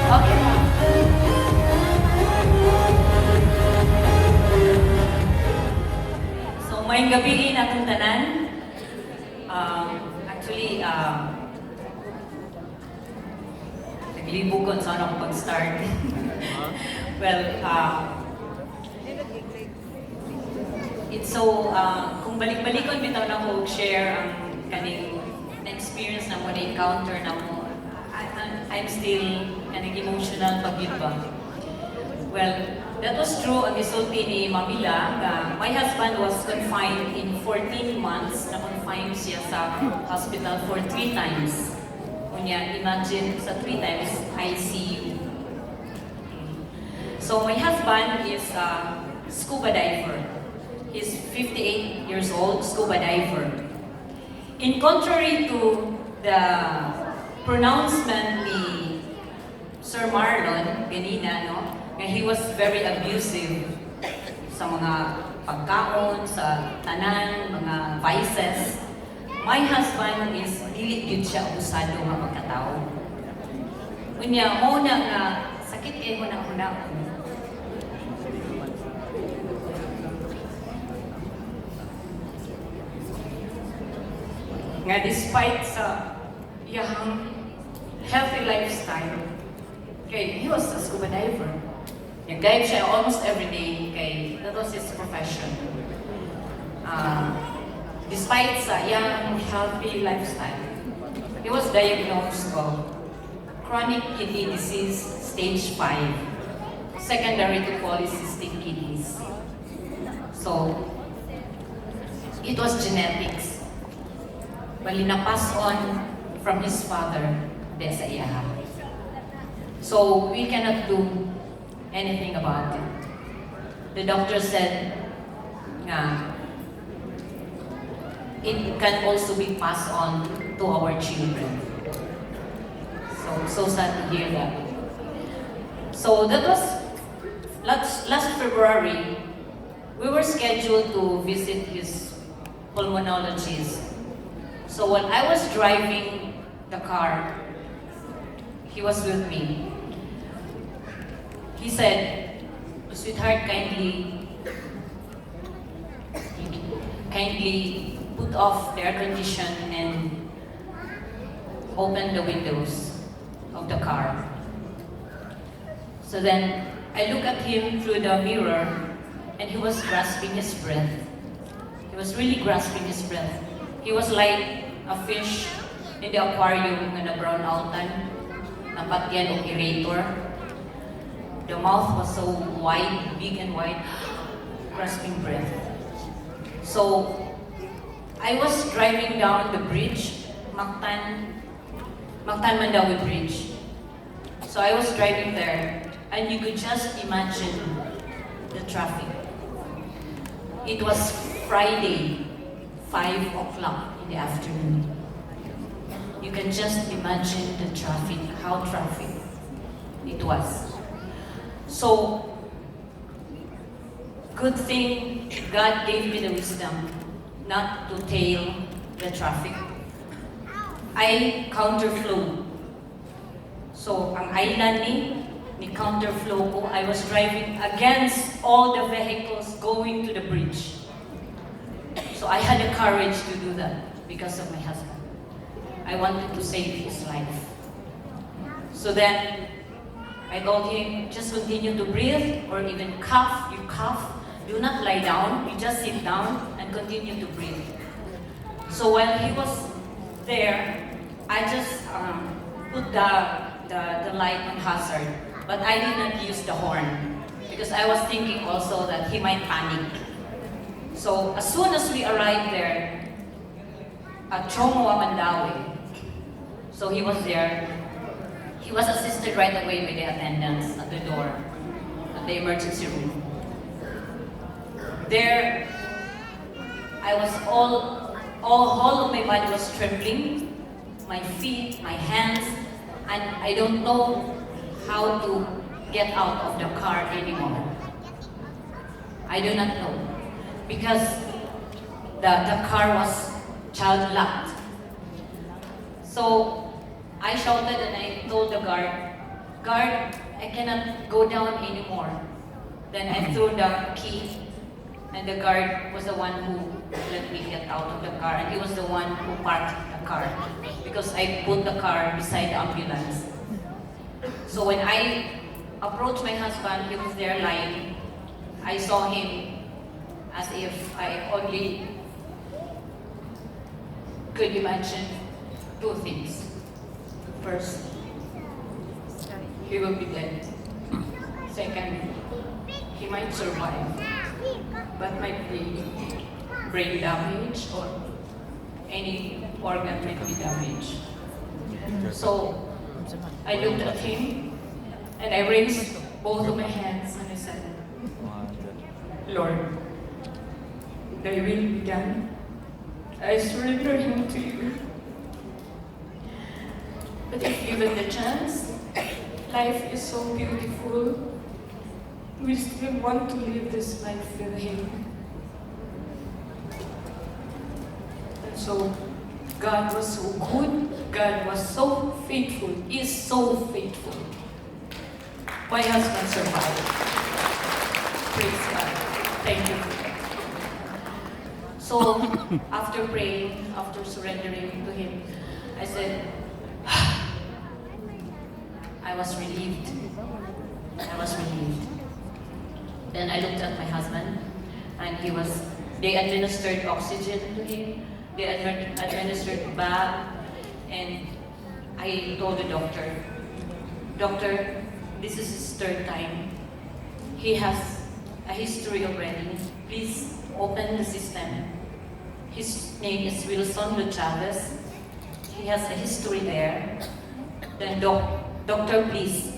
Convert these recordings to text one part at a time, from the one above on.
Okay. So, may gabi natong tanan. Actually, naglibukon sa ako pag-start. Well, it's so, kung balik-balikon bitaw na ko share ang kaning experience na mo, na-encounter na mo, I'm still kaning emotional pag-yun ba. Well, that was true ang isulti ni Mamila na my husband was confined in 14 months, na-confined siya sa hospital for 3 times. Kunya, imagine sa 3 times ICU. So my husband is a scuba diver. He's 58 years old, scuba diver. In contrary to the pronouncement ni Sir Marlon, ganina, no? Na he was very abusive sa mga pagkaon, sa tanan, mga vices. My husband is dili gyud siya abusado nga pagkatao. Unya mo na nga sakit kay mo na una. Nga despite sa iyang healthy lifestyle, kay he was a scuba diver. Nag-dive siya almost every day, kay that was his profession. Despite sa iyang healthy lifestyle, he was diagnosed of chronic kidney disease stage 5, secondary to polycystic kidneys. So, it was genetics. Bali na-pass on from his father, de sa iya. So, we cannot do anything about it. The doctor said nga it can also be passed on to our children. So sad to hear that. So that was last February. We were scheduled to visit his pulmonologist. So when I was driving the car, he was with me. He said, "Sweetheart, kindly put off the air condition and open the windows of the car." So then I look at him through the mirror and he was grasping his breath. He was really grasping his breath. He was like a fish in the aquarium nga na-brown outan, napatyan o aerator. The mouth was so wide, big and wide, grasping breath. So, I was driving down the bridge, Mactan Mandawi Bridge. So I was driving there, and you could just imagine the traffic. It was Friday, 5 o'clock in the afternoon. You can just imagine the traffic, how traffic it was. So, good thing God gave me the wisdom not to tail the traffic. I counterflow. So, ang island ni counterflow ko, I was driving against all the vehicles going to the bridge. So, I had the courage to do that because of my husband. I wanted to save his life. So then, I told him, just continue to breathe or even cough. You cough, do not lie down. You just sit down and continue to breathe. So while he was there, I just put the light on hazard. But I did not use the horn because I was thinking also that he might panic. So as soon as we arrived there, at Chomoa Mandawi, so he was there. He was assisted right away by the attendants at the door, at the emergency room. There, I was all of my body was trembling, my feet, my hands, and I don't know how to get out of the car anymore. I do not know, because the car was child locked. So I shouted and I told the guard, guard, I cannot go down anymore. Then I threw the key, and the guard was the one who let me get out of the car, and he was the one who parked the car because I put the car beside the ambulance. So when I approached my husband, he was there lying. I saw him as if I only could imagine two things. First, he will be dead. Second, he might survive, but might be brain damage or any organ might be damaged. So I looked at him and I raised both of my hands and I said, Lord, thy will be done. I surrender him to you. But if given the chance, life is so beautiful. We still want to live this life with him. And so, God was so good, God was so faithful, He is so faithful. My husband survived. Praise God. Thank you. So, after praying, after surrendering to Him, I said, I was relieved. I was relieved. Then I looked at my husband, and they administered oxygen to him, they administered bag, and I told the doctor, this is his third time. He has a history already. Please open the system. His name is Luchavez. He has a history there. Then doctor, please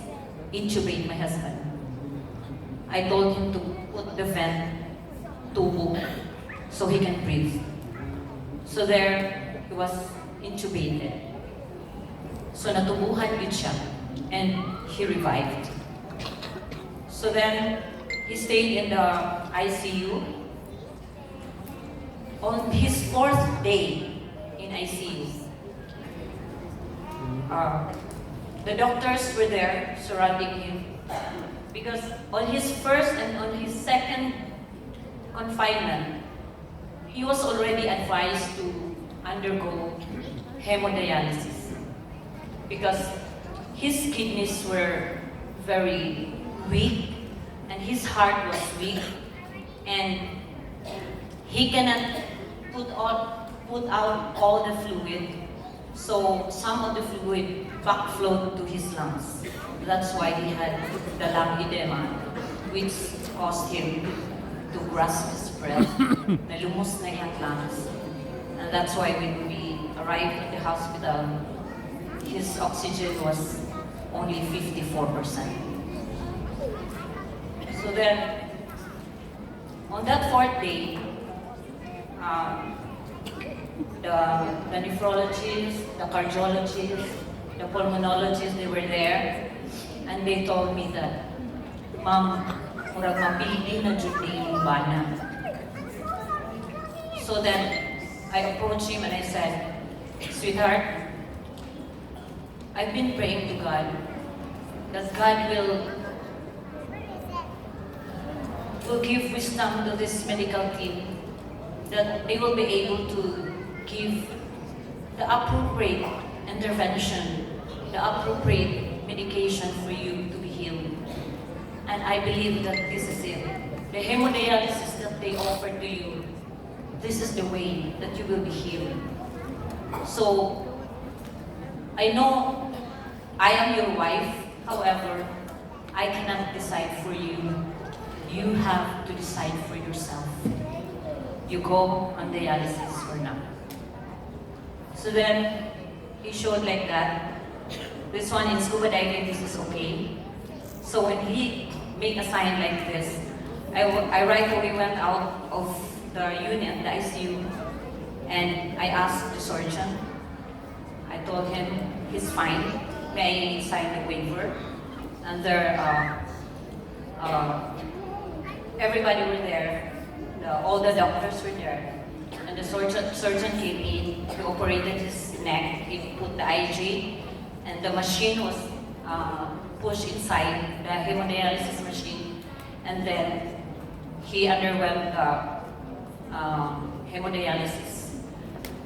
intubate my husband. I told him to put the vent tubo so he can breathe. So there, he was intubated. So natubuhan din siya, and he revived. So then, he stayed in the ICU. On his 4th day in ICU, the doctors were there surrounding him. Because on his first and on his second confinement, he was already advised to undergo hemodialysis because his kidneys were very weak and his heart was weak and he cannot put out all the fluid, so some of the fluid backflowed to his lungs. That's why he had the lung edema, which caused him to grasp his breath. Nalumos na yung lungs. And that's why when we arrived at the hospital, his oxygen was only 54%. So then, on that 4th day, the nephrologist, the cardiologist, the pulmonologist, they were there. And they told me that, Ma'am, murag mapili na jud ni imong bana. So then, I approached him and I said, sweetheart, I've been praying to God that God will give wisdom to this medical team, that they will be able to give the appropriate intervention, the appropriate medication for you to be healed. And I believe that this is it. The hemodialysis that they offer to you, this is the way that you will be healed. So, I know I am your wife, however, I cannot decide for you. You have to decide for yourself. You go on dialysis or not. So then, he showed like that. This one in scuba diving, this is okay. So when he made a sign like this, I right away went out of the unit, the ICU, and I asked the surgeon. I told him he's fine. May I sign the waiver? And there, everybody were there. All the doctors were there. And the surgeon came in. He operated his neck. He put the IG. And the machine was pushed inside the hemodialysis machine, and then he underwent hemodialysis.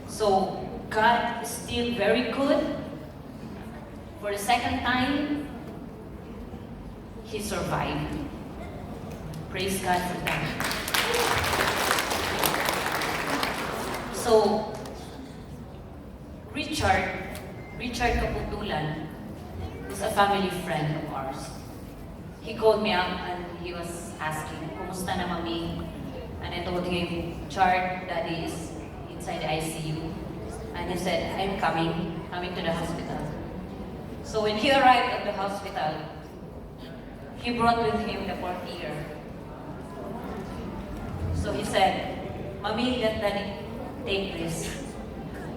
So God is still very good. For the second time, he survived. Praise God for that. So, Richard Kaputulan is a family friend of ours. He called me up and he was asking, "Kumusta na, Mami?" And I told him, "Chard, Daddy is inside the ICU." And he said, "I'm coming to the hospital." So when he arrived at the hospital, he brought with him the Purtier. So he said, "Mami, let Daddy take this."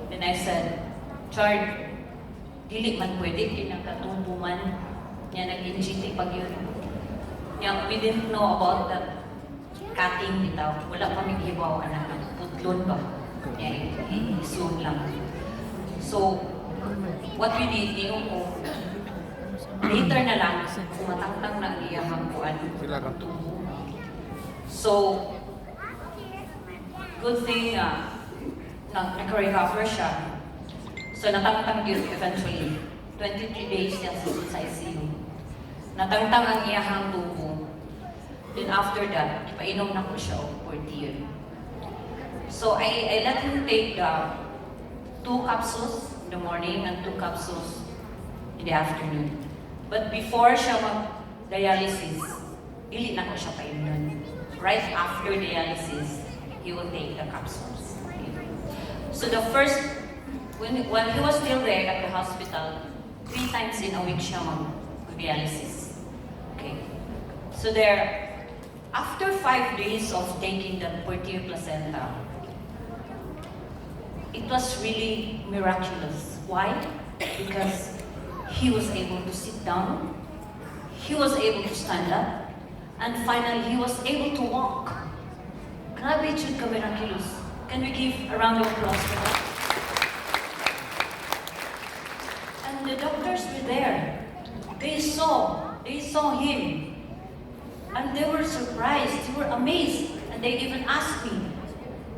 And I said, "Chard, dili man pwede, kinakatumbo man. Niya nag-NGT pag yun. Niya, we didn't know about the cutting bitaw. Wala kami hibaw, anak, putlon ba? Niya, isun lang. So, what we did, yung ko, later na lang, kumatangtang na ang iyahang kuan. So, good thing naka-recover siya. So, natangtang yun eventually. 23 days niya sa ICU. Natangtang ang iyahang tubo. Then after that, ipainom na ko siya o Purtier. So, I let him take 2 capsules in the morning and 2 capsules in the afternoon. But before siya mag-dialysis, ili na ko siya painom. Right after dialysis, he will take the capsules. Okay. So the first, while he was still there at the hospital, 3 times in a week siya mag-dialysis. Okay. So there, after 5 days of taking the Purtier Placenta, it was really miraculous. Why? Because he was able to sit down, he was able to stand up, and finally he was able to walk. Grabe yun ka miraculous. Can we give a round of applause for that? And the doctors were there. They saw him. And they were surprised, they were amazed. And they even asked me,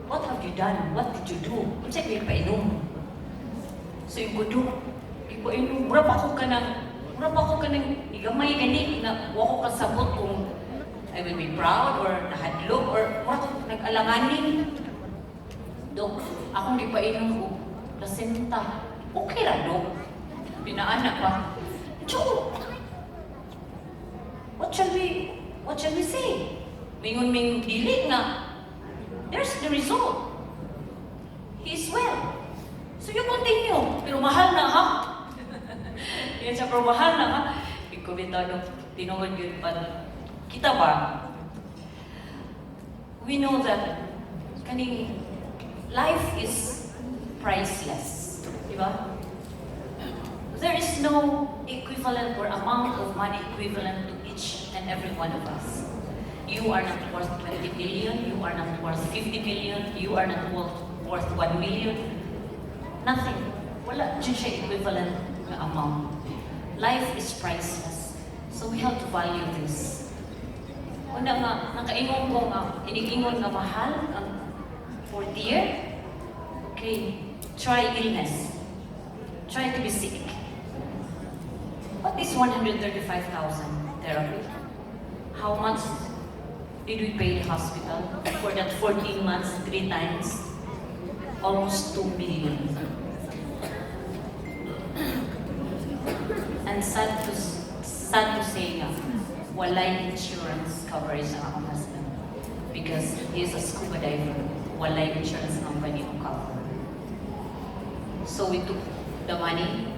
"What have you done? What did you do?" Kung sa'yo kayo painom. So yung kudo, ipainom, murap ako ka ng igamay gani, na wako ka sabot kung I will be proud or nahadlok or murap ako nag-alanganin. Dok, akong ipainom ko, placenta. Okay ra, Dok. Pinaanak pa. Choo! What shall we say? Mingon dili na. There's the result. He's well. So you continue. Pero mahal na, ha? Yan siya, pero mahal na, ha? Ikaw bitado, tinuod yun pa. Kita ba? We know that kaning life is priceless. Diba? There is no equivalent or amount of money equivalent to each and every one of us. You are not worth 20 million, you are not worth 50 million, you are not worth 1 million. Nothing. Wala dyan siya equivalent na amount. Life is priceless. So we have to value this. Una nga, nakaingon ko nga, inigingon nga mahal ang Purtier. Okay, try illness. Try to be sick. What is 135,000 therapy? How much did we pay the hospital for that 14 months, 3 times? Almost 2 million. And sad to say nga, walay insurance coverage ang akong husband. Because he is a scuba diver, walay insurance company ang cover. So we took the money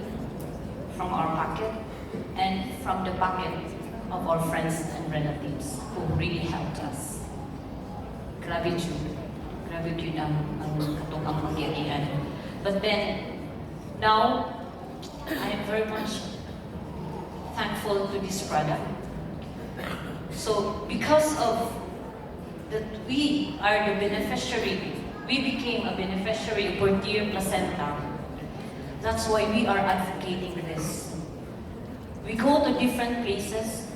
from our pocket and from the pocket of our friends and relatives who really helped us. Grabe yun ang katokang pangyarihan. But then, now, I am very much thankful to this product. So, because of that we are the beneficiary, we became a beneficiary of Purtier Placenta. That's why we are advocating this. We go to different places.